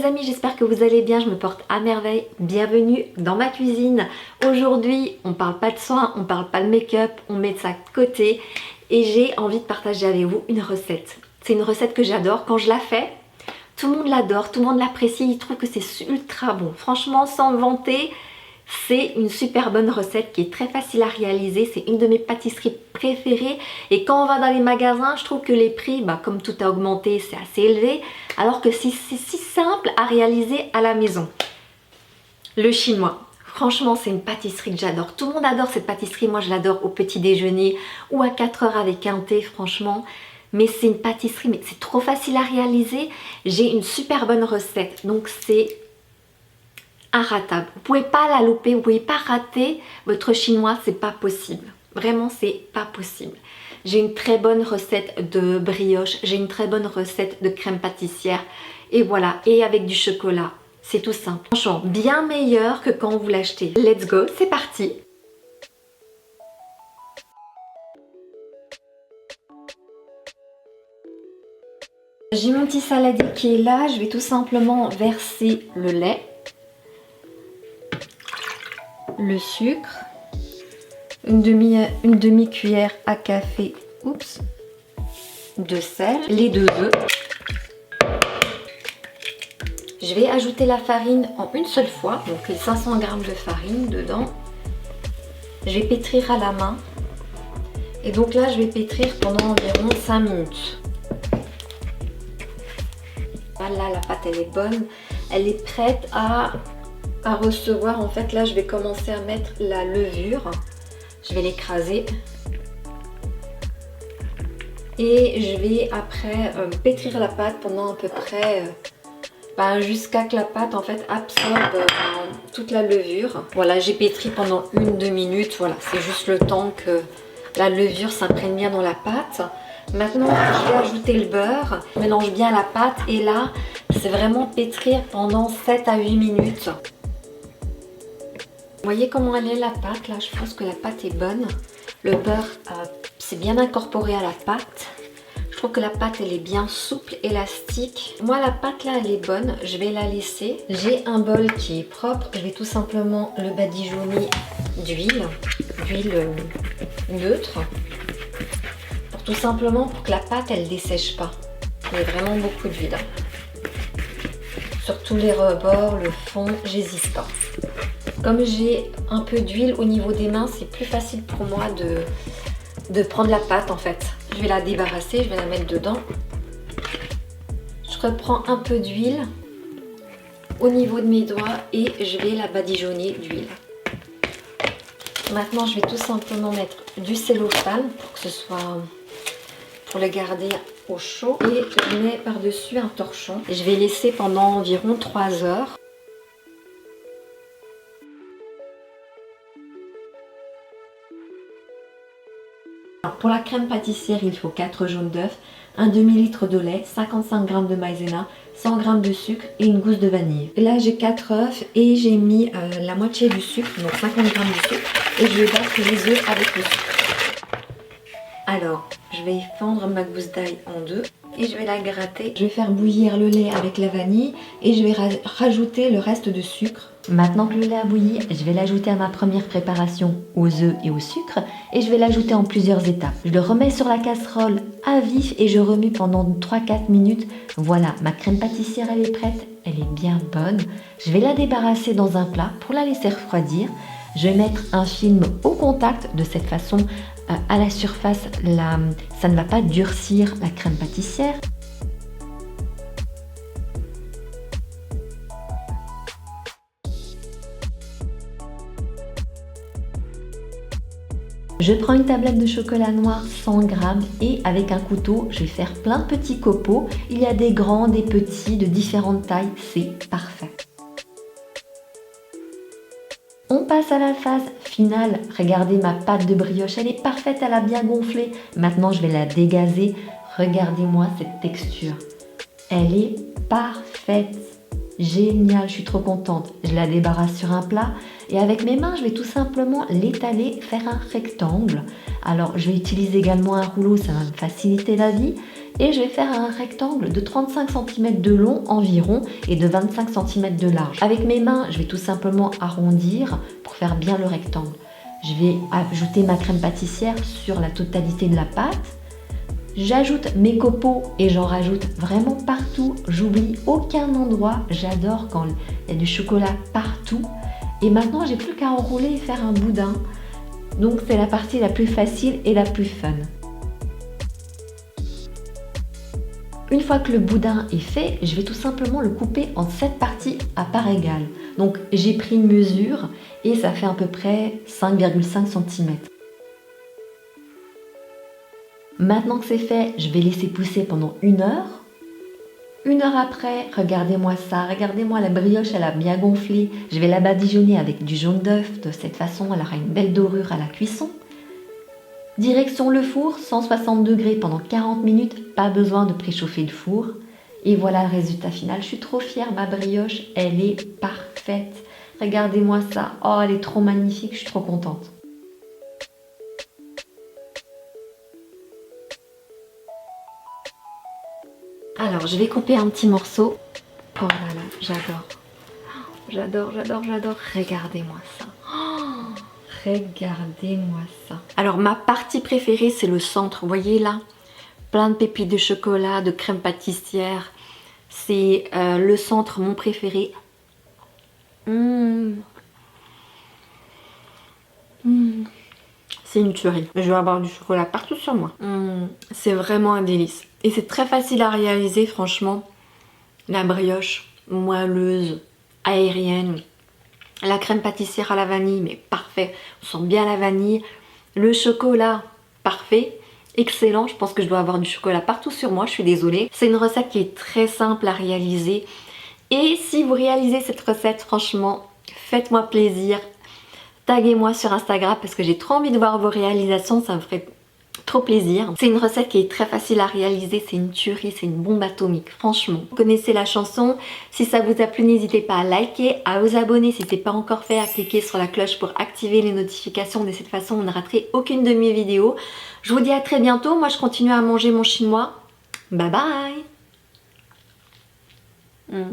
amis, j'espère que vous allez bien, je me porte à merveille. Bienvenue dans ma cuisine. Aujourd'hui, on parle pas de soins, on parle pas de make-up, on met ça de côté et j'ai envie de partager avec vous une recette. C'est une recette que j'adore, quand je la fais, tout le monde l'adore, tout le monde l'apprécie, il trouve que c'est ultra bon. Franchement, sans me vanter, c'est une super bonne recette qui est très facile à réaliser. C'est une de mes pâtisseries préférées. Et quand on va dans les magasins, je trouve que les prix, comme tout a augmenté, c'est assez élevé. Alors que c'est si simple à réaliser à la maison. Le chinois. Franchement, c'est une pâtisserie que j'adore. Tout le monde adore cette pâtisserie. Moi, je l'adore au petit déjeuner ou à 4 heures avec un thé, franchement. Mais c'est une pâtisserie, mais c'est trop facile à réaliser. J'ai une super bonne recette. Donc, c'est inratable. Vous pouvez pas la louper, vous pouvez pas rater votre chinois, c'est pas possible. Vraiment, c'est pas possible. J'ai une très bonne recette de brioche, j'ai une très bonne recette de crème pâtissière et voilà, et avec du chocolat. C'est tout simple. Franchement, bien meilleur que quand vous l'achetez. Let's go, c'est parti. J'ai mon petit saladier qui est là, je vais tout simplement verser le lait, le sucre, une demi-cuillère à café de sel, les 2 œufs. Je vais ajouter la farine en une seule fois, donc les 500 g de farine dedans. Je vais pétrir à la main. Et donc là, je vais pétrir pendant environ 5 minutes. Voilà, la pâte, elle est bonne. Elle est prête à recevoir. En fait, là, je vais commencer à mettre la levure. Je vais l'écraser. Et je vais après pétrir la pâte pendant à peu près jusqu'à que la pâte en fait absorbe toute la levure. Voilà, j'ai pétri pendant 1-2 minutes. Voilà, c'est juste le temps que la levure s'imprègne bien dans la pâte. Maintenant, je vais ajouter le beurre. Je mélange bien la pâte et là, c'est vraiment pétrir pendant 7 à 8 minutes. Vous voyez comment elle est la pâte là? Je pense que la pâte est bonne. Le beurre s'est bien incorporé à la pâte. Je trouve que la pâte elle est bien souple, élastique. Moi la pâte là elle est bonne, je vais la laisser. J'ai un bol qui est propre, je vais tout simplement le badigeonner d'huile neutre. Tout simplement pour que la pâte elle dessèche pas. Mais vraiment beaucoup d'huile. Sur tous les rebords, le fond, j'hésite pas. Comme j'ai un peu d'huile au niveau des mains, c'est plus facile pour moi de prendre la pâte en fait. Je vais la débarrasser, je vais la mettre dedans. Je reprends un peu d'huile au niveau de mes doigts et je vais la badigeonner d'huile. Maintenant, je vais tout simplement mettre du cellophane pour que ce soit... pour le garder au chaud. Et je mets par-dessus un torchon. Et je vais laisser pendant environ 3 heures. Alors pour la crème pâtissière, il faut 4 jaunes d'œufs, un demi-litre de lait, 55 g de maïzena, 100 g de sucre et une gousse de vanille. Et là j'ai 4 œufs et j'ai mis la moitié du sucre, donc 50 g de sucre. Et je vais battre les œufs avec le sucre. Alors, je vais fendre ma gousse d'ail en 2 et je vais la gratter. Je vais faire bouillir le lait avec la vanille et je vais rajouter le reste de sucre. Maintenant que le lait a bouilli, je vais l'ajouter à ma première préparation aux œufs et au sucre et je vais l'ajouter en plusieurs étapes. Je le remets sur la casserole à vif et je remue pendant 3-4 minutes. Voilà, ma crème pâtissière elle est prête, elle est bien bonne. Je vais la débarrasser dans un plat pour la laisser refroidir. Je vais mettre un film au contact, de cette façon à la surface, ça ne va pas durcir la crème pâtissière. Je prends une tablette de chocolat noir 100 g et avec un couteau, je vais faire plein de petits copeaux. Il y a des grands, des petits, de différentes tailles, c'est parfait. On passe à la phase finale. Regardez ma pâte de brioche, elle est parfaite, elle a bien gonflé. Maintenant, je vais la dégazer. Regardez-moi cette texture. Elle est parfaite. Génial, je suis trop contente. Je la débarrasse sur un plat et avec mes mains, je vais tout simplement l'étaler, faire un rectangle. Alors, je vais utiliser également un rouleau, ça va me faciliter la vie. Et je vais faire un rectangle de 35 cm de long environ et de 25 cm de large. Avec mes mains, je vais tout simplement arrondir pour faire bien le rectangle. Je vais ajouter ma crème pâtissière sur la totalité de la pâte. J'ajoute mes copeaux et j'en rajoute vraiment partout. J'oublie aucun endroit. J'adore quand il y a du chocolat partout. Et maintenant, j'ai plus qu'à enrouler et faire un boudin. Donc c'est la partie la plus facile et la plus fun. Une fois que le boudin est fait, je vais tout simplement le couper en 7 parties à parts égales. Donc j'ai pris une mesure et ça fait à peu près 5,5 cm. Maintenant que c'est fait, je vais laisser pousser pendant 1 heure. 1 heure après, regardez-moi ça, regardez-moi la brioche, elle a bien gonflé. Je vais la badigeonner avec du jaune d'œuf, de cette façon elle aura une belle dorure à la cuisson. Direction le four, 160 degrés pendant 40 minutes, pas besoin de préchauffer le four. Et voilà le résultat final, je suis trop fière, ma brioche, elle est parfaite. Regardez-moi ça, oh elle est trop magnifique, je suis trop contente. Alors je vais couper un petit morceau. Oh là là, j'adore. J'adore, j'adore, j'adore. Regardez-moi ça. Oh, regardez-moi ça. Alors ma partie préférée c'est le centre, vous voyez là, plein de pépites de chocolat, de crème pâtissière. C'est le centre, mon préféré. C'est une tuerie. Je vais avoir du chocolat partout sur moi. C'est vraiment un délice. Et c'est très facile à réaliser, franchement. La brioche moelleuse, aérienne. La crème pâtissière à la vanille, mais parfait. On sent bien la vanille. Le chocolat, parfait. Excellent. Je pense que je dois avoir du chocolat partout sur moi. Je suis désolée. C'est une recette qui est très simple à réaliser. Et si vous réalisez cette recette, franchement, faites-moi plaisir. Taguez-moi sur Instagram parce que j'ai trop envie de voir vos réalisations, ça me ferait trop plaisir. C'est une recette qui est très facile à réaliser, c'est une tuerie, c'est une bombe atomique, franchement. Vous connaissez la chanson, si ça vous a plu, n'hésitez pas à liker, à vous abonner si ce n'est pas encore fait, à cliquer sur la cloche pour activer les notifications. De cette façon, vous ne raterez aucune de mes vidéos. Je vous dis à très bientôt, moi je continue à manger mon chinois. Bye bye.